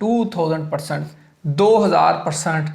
2000%, 2000%,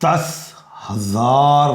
10,000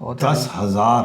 10,000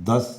10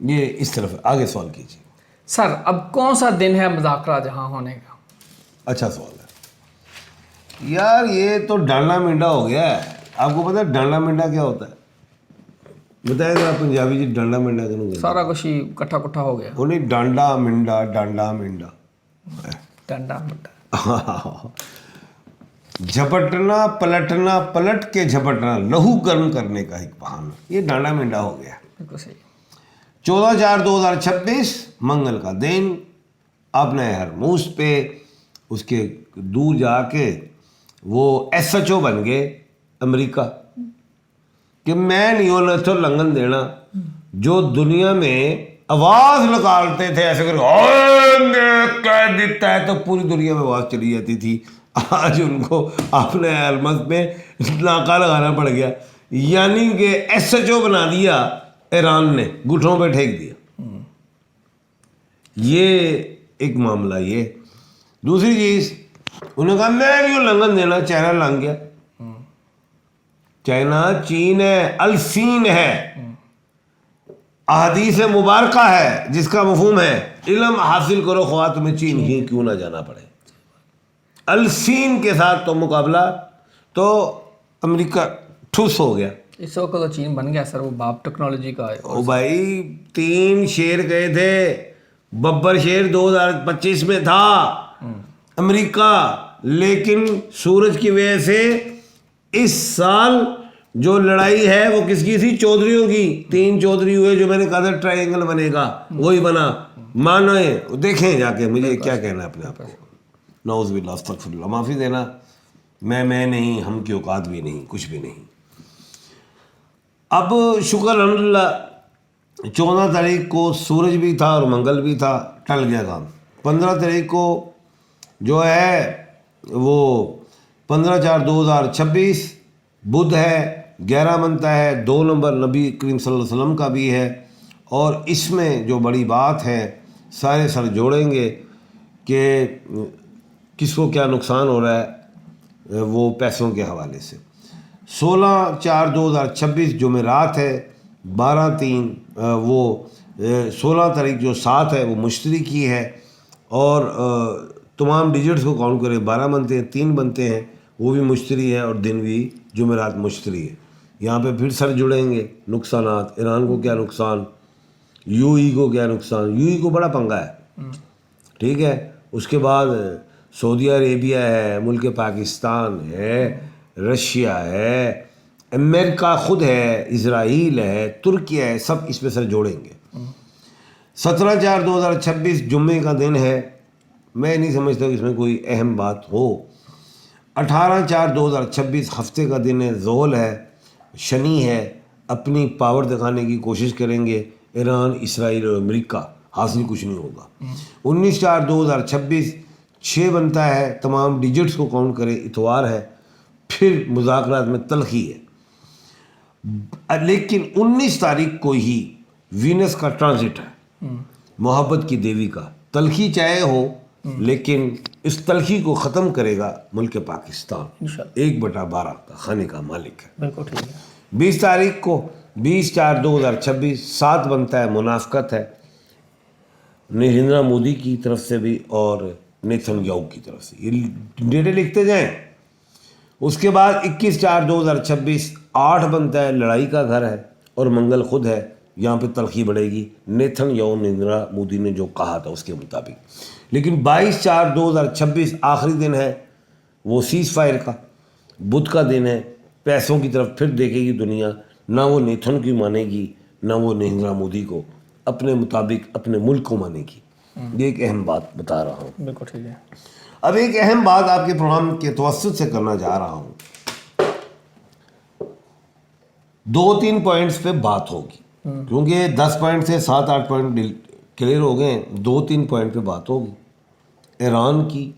یہ اس طرف آگے سوال کیجیے. سر اب کون سا دن ہے مذاکرہ جہاں ہونے کا؟ اچھا سوال ہے یار, یہ تو ڈانڈا منڈا ہو گیا ہے. آپ کو پتا ہے ڈانڈا منڈا کیا ہوتا ہے؟ بتائیں گے آپ پنجابی جی ڈانڈا منڈا کیوں کہتے ہیں؟ سارا کچھ ہی کٹھا کٹھا ہو گیا. وہ نہیں, ڈانڈا منڈا, ڈانڈا منڈا, ڈنڈا منڈا. جھپٹنا پلٹنا, پلٹ کے جھپٹنا, لہو گرم کرنے کا ایک بہانہ, یہ ڈانڈا منڈا ہو گیا. بالکل صحیح. 14/4/2026 منگل کا دن اپنے ہرموز پہ اس کے دور جا کے وہ SHO بن گئے امریکہ کہ میں نہیں ہونا تو لنگن دینا. جو دنیا میں آواز نکالتے تھے ایسے کر کہہ دیتا ہے تو پوری دنیا میں آواز چلی جاتی تھی, آج ان کو اپنے علمت میں ناکا لگانا پڑ گیا. یعنی کہ SHO بنا دیا ایران نے, گھٹنوں پہ ٹھیک دیا. یہ ایک معاملہ. یہ دوسری چیز, انہوں نے کہا میں کیوں لنگن دینا, چائنا لنگ گیا. چائنا چین ہے, السین ہے, احادیث مبارکہ ہے جس کا مفہوم ہے علم حاصل کرو خواہ تمہیں چین ہی کیوں نہ جانا پڑے. السین کے ساتھ تو مقابلہ تو امریکہ ٹھوس ہو گیا. اس وقت تو چین بن گیا سر, وہ باپ ٹیکنالوجی کا ہے. او بھائی 3 شیر گئے تھے, ببر شیر 2025 میں تھا امریکہ, لیکن سورج کی وجہ سے اس سال جو لڑائی ہے وہ کس کی تھی؟ چودھریوں کی. 3 چودھری ہوئے, جو میں نے کہا تھا ٹرائنگل بنے گا وہی بنا. مانویں دیکھیں جا کے, مجھے کیا کہنا ہے اپنے آپ کو. نعوذ باللہ استغفر اللہ, معافی دینا. میں نہیں, ہم کی اوقات بھی نہیں, کچھ بھی نہیں. اب شکر الحمدللہ 14 تاریخ کو سورج بھی تھا اور منگل بھی تھا, ٹل گیا کام. 15 تاریخ کو جو ہے وہ 15/4/2026 بدھ ہے, 11 بنتا ہے, 2 نمبر نبی کریم صلی اللہ علیہ وسلم کا بھی ہے. اور اس میں جو بڑی بات ہے, سارے سر جوڑیں گے کہ کس کو کیا نقصان ہو رہا ہے وہ پیسوں کے حوالے سے. 16/4/2026 جمعرات ہے, 12/3 وہ 16 تاریخ جو 7 ہے وہ مشتری کی ہے, اور تمام ڈیجٹس کو کاؤنٹ کریں 12 بنتے ہیں, 3 بنتے ہیں, وہ بھی مشتری ہے, اور دن بھی جمعرات مشتری ہے. یہاں پہ پھر سر جڑیں گے نقصانات. ایران کو کیا نقصان, UAE کو کیا نقصان. UAE کو بڑا پنگا ہے, ٹھیک ہے. اس کے بعد سعودی عربیہ ہے, ملک پاکستان ہے, رشیا ہے, امریکہ خود ہے, اسرائیل ہے, ترکیہ ہے, سب اس پہ سر جوڑیں گے. 17/4/2026 جمعے کا دن ہے, میں نہیں سمجھتا کہ اس میں کوئی اہم بات ہو. 18/4/2026 ہفتے کا دن ہے, زحل ہے, شنی ہے. اپنی پاور دکھانے کی کوشش کریں گے ایران, اسرائیل اور امریکہ, حاصل کچھ نہیں ہوگا. 19/4/2026 6 بنتا ہے, تمام ڈیجٹس کو کاؤنٹ کرے, اتوار ہے. پھر مذاکرات میں تلخی ہے, لیکن 19 تاریخ کو ہی وینس کا ٹرانزٹ ہے, محبت کی دیوی کا. تلخی چاہے ہو لیکن اس تلخی کو ختم کرے گا ملک پاکستان, 1/12 کا خانے کا مالک ہے. بالکل ٹھیک ہے. 20 تاریخ کو 20/4/2026 7 بنتا ہے, منافقت ہے, نریندر مودی کی طرف سے بھی اور نیتن یاہو کی طرف سے. یہ ڈیٹے لکھتے جائیں. اس کے بعد 21/4/2026 8 بنتا ہے, لڑائی کا گھر ہے اور منگل خود ہے, یہاں پہ تلخی بڑھے گی. نیتن یاہو نریندر مودی نے جو کہا تھا اس کے مطابق. لیکن 22/4/2026 آخری دن ہے وہ سیز فائر کا, بدھ کا دن ہے. پیسوں کی طرف پھر دیکھے گی دنیا, نہ وہ نیتن کی مانے گی نہ وہ نریندر مودی کو, اپنے مطابق اپنے ملک کو مانے گی. یہ ایک اہم بات بتا رہا ہوں. بالکل ٹھیک ہے. اب ایک اہم بات آپ کے پروگرام کے توسط سے کرنا چاہ رہا ہوں. 2-3 پوائنٹس پہ بات ہوگی, کیونکہ 10 پوائنٹ سے 7-8 پوائنٹ کلیئر ہو گئے ہیں. 2-3 پوائنٹ پہ بات ہوگی ایران کی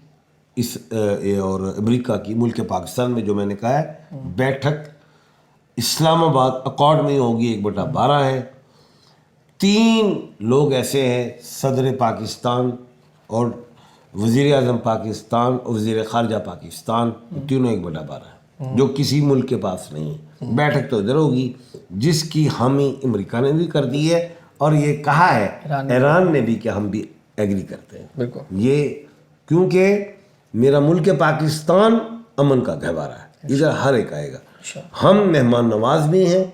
اس اور امریکہ کی. ملک پاکستان میں جو میں نے کہا ہے بیٹھک اسلام آباد اکارڈ میں ہوگی, 1/12 ہے. 3 لوگ ایسے ہیں, صدر پاکستان اور وزیر اعظم پاکستان اور وزیر خارجہ پاکستان, تینوں 1/12 ہیں, جو کسی ملک کے پاس نہیں ہے. بیٹھک تو ادھر ہوگی جس کی حامی امریکہ نے بھی کر دی ہے اور یہ کہا ہے ایران نے بھی کہ ہم بھی ایگری کرتے ہیں بالکل یہ، کیونکہ میرا ملک پاکستان امن کا گہوارہ ہے، ادھر ہر ایک آئے گا، ہم مہمان نواز بھی ہیں،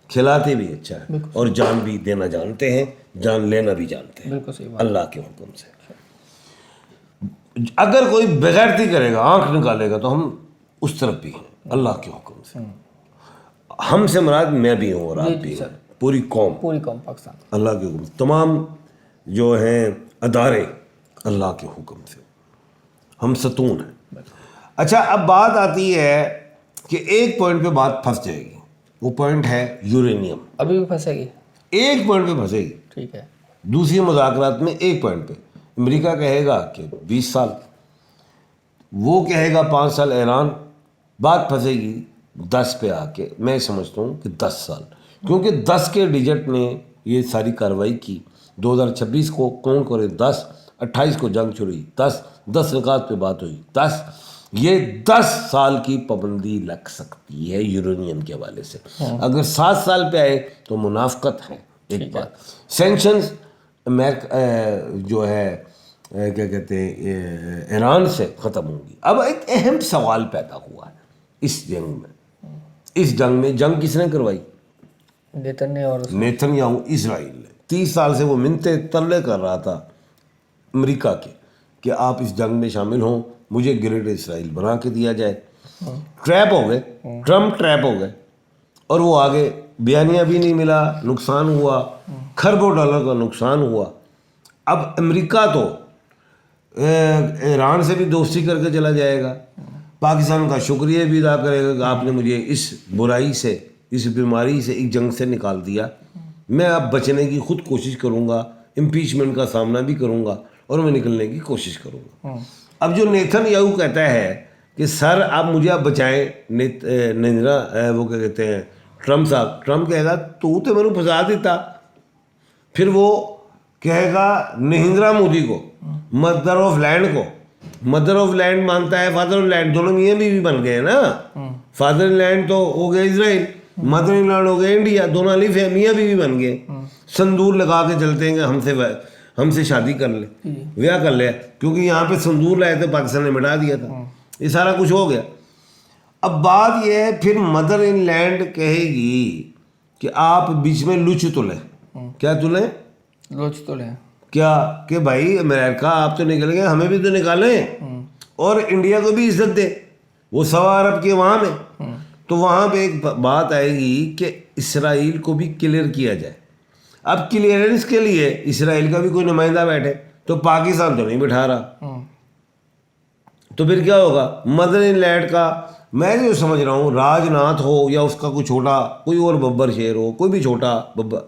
کھلاتے بھی اچھا ہے، اور جان بھی دینا جانتے ہیں، جان لینا بھی جانتے ہیں، بالکل صحیح بات. اللہ کے حکم سے۔ اگر کوئی بغیرتی کرے گا، آنکھ نکالے گا، تو ہم اس طرف بھی ہیں اللہ کے حکم سے۔ ہم سے مراد میں بھی ہوں اور آپ بھی ہیں، پوری قوم پاکستان اللہ کے حکم سے، تمام جو ہیں ادارے اللہ کے حکم سے، ہم ستون ہیں۔ اچھا، اب بات آتی ہے کہ ایک پوائنٹ پہ بات پھنس جائے گی، وہ پوائنٹ ہے یورینیم۔ ابھی بھی پھنسے گی؟ ایک پوائنٹ پہ پھنسے گی، ٹھیک ہے، دوسری مذاکرات میں ایک پوائنٹ پہ امریکہ کہے گا کہ 20 سال، وہ کہے گا 5 سال، ایران، بات پھنسے گی 10 پہ آ کے۔ میں سمجھتا ہوں کہ 10 سال، کیونکہ 10 کے ڈیجٹ نے یہ ساری کارروائی کی۔ 2026 کو کون کرے 10، 28 کو جنگ چھڑی 10 نکات پہ بات ہوئی 10، یہ 10 سال کی پابندی لگ سکتی ہے یورینیم کے حوالے سے۔ اگر 7 سال پہ آئے تو منافقت ہے ایک بات۔ سینکشنز امریکہ جو ہے کیا کہتے ہیں ایران سے ختم ہوں گی۔ اب ایک اہم سوال پیدا ہوا ہے اس جنگ میں، اس جنگ میں جنگ کس نے کروائی؟ نیتن یاہو، اسرائیل نے۔ 30 سال سے وہ منتیں ترلے کر رہا تھا امریکہ کے کہ آپ اس جنگ میں شامل ہوں، مجھے گریٹ اسرائیل بنا کے دیا جائے۔ ٹریپ ہو گئے، ٹرمپ ٹریپ ہو گئے، اور وہ آگے بیانیہ بھی نہیں ملا، نقصان ہوا، کھربوں ڈالر کا نقصان ہوا۔ اب امریکہ تو ایران سے بھی دوستی کر کے چلا جائے گا، پاکستان کا شکریہ بھی ادا کرے گا کہ آپ نے مجھے اس برائی سے، اس بیماری سے، ایک جنگ سے نکال دیا۔ میں اب بچنے کی خود کوشش کروں گا، امپیچمنٹ کا سامنا بھی کروں گا، اور میں نکلنے کی کوشش کروں گا۔ اب جو نیتن یاہو کہتا ہے کہ سر آپ مجھے اب بچائیں، وہ کیا کہتے ہیں ٹرمپ صاحب، ٹرمپ کہے گا تو میں نے پھنسا دیتا۔ پھر وہ کہے گا نریندرا مودی کو، مدر آف لینڈ کو، مدر آف لینڈ مانتا ہے، فادر آف لینڈ، دونوں میاں بیوی بن گئے ہیں نا۔ فادر لینڈ تو ہو گیا اسرائیل، مدر ان لینڈ ہو گیا انڈیا، دونوں الف ہے، میاں بیوی بن گئے۔ سندور لگا کے چلتے ہیں کہ ہم سے شادی کر لے، بیاہ کر لے، کیونکہ یہاں پہ سندور لائے تھے، پاکستان نے مٹا دیا تھا، یہ سارا کچھ ہو گیا۔ اب بات یہ ہے، پھر مدر ان لینڈ کہے گی کہ آپ بیچ میں لچ تلیں۔ کیا تلیں؟ لوچ تو لیں کیا کہ بھائی امریکہ آپ تو نکل گئے، ہمیں بھی تو نکالیں، اور انڈیا کو بھی عزت دے، وہ 1.25 ارب کے وہاں میں۔ تو وہاں پہ ایک بات آئے گی کہ اسرائیل کو بھی کلیئر کیا جائے۔ اب کلیئرنس کے لیے اسرائیل کا بھی کوئی نمائندہ بیٹھے، تو پاکستان تو نہیں بٹھا رہا، تو پھر کیا ہوگا؟ مدر ان لینڈ کا میں جو سمجھ رہا ہوں، راج ناتھ ہو یا اس کا کوئی چھوٹا کوئی اور ببر شیر ہو، کوئی بھی چھوٹا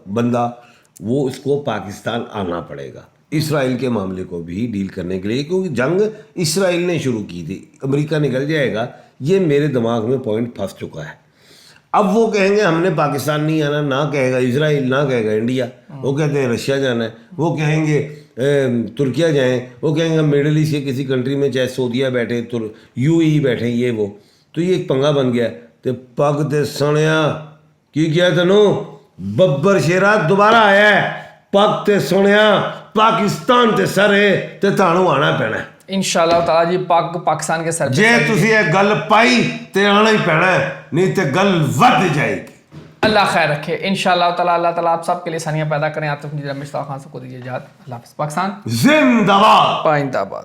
بندہ، وہ اس کو پاکستان آنا پڑے گا اسرائیل کے معاملے کو بھی ڈیل کرنے کے لیے، کیونکہ جنگ اسرائیل نے شروع کی تھی، امریکہ نکل جائے گا، یہ میرے دماغ میں پوائنٹ پھنس چکا ہے۔ اب وہ کہیں گے ہم نے پاکستان نہیں آنا، نہ کہے گا اسرائیل، نہ کہے گا انڈیا، وہ کہتے ہیں رشیا جانا ہے، وہ کہیں گے ترکیہ جائیں، وہ کہیں گے مڈل ایسٹ کے کسی کنٹری میں، چاہے سعودیہ بیٹھے، UAE بیٹھے، یہ وہ، تو یہ ایک پنگا بن گیا۔ تو پگ تے سنیا کی کیا تینوں ببر شیرا دوبارہ آیا ہے، پگ تے سنیا پاکستان تے سر ہے تے تانوں آنا پینا ہے انشاءاللہ تعالیٰ جی۔ پاکستان کے سر جے تسی یہ گل پائی تے آنا ہی پینا ہے، نہیں تے گل ود جائے گی۔ اللہ خیر رکھے انشاءاللہ تعالیٰ۔ اللہ تعالیٰ آپ سب کے لیے آسانیاں پیدا کریں۔ عاطف مجید، رمیش خان سے خود اجازت۔ اللہ حافظ۔ پاکستان زندہ باد، پائندہ باد۔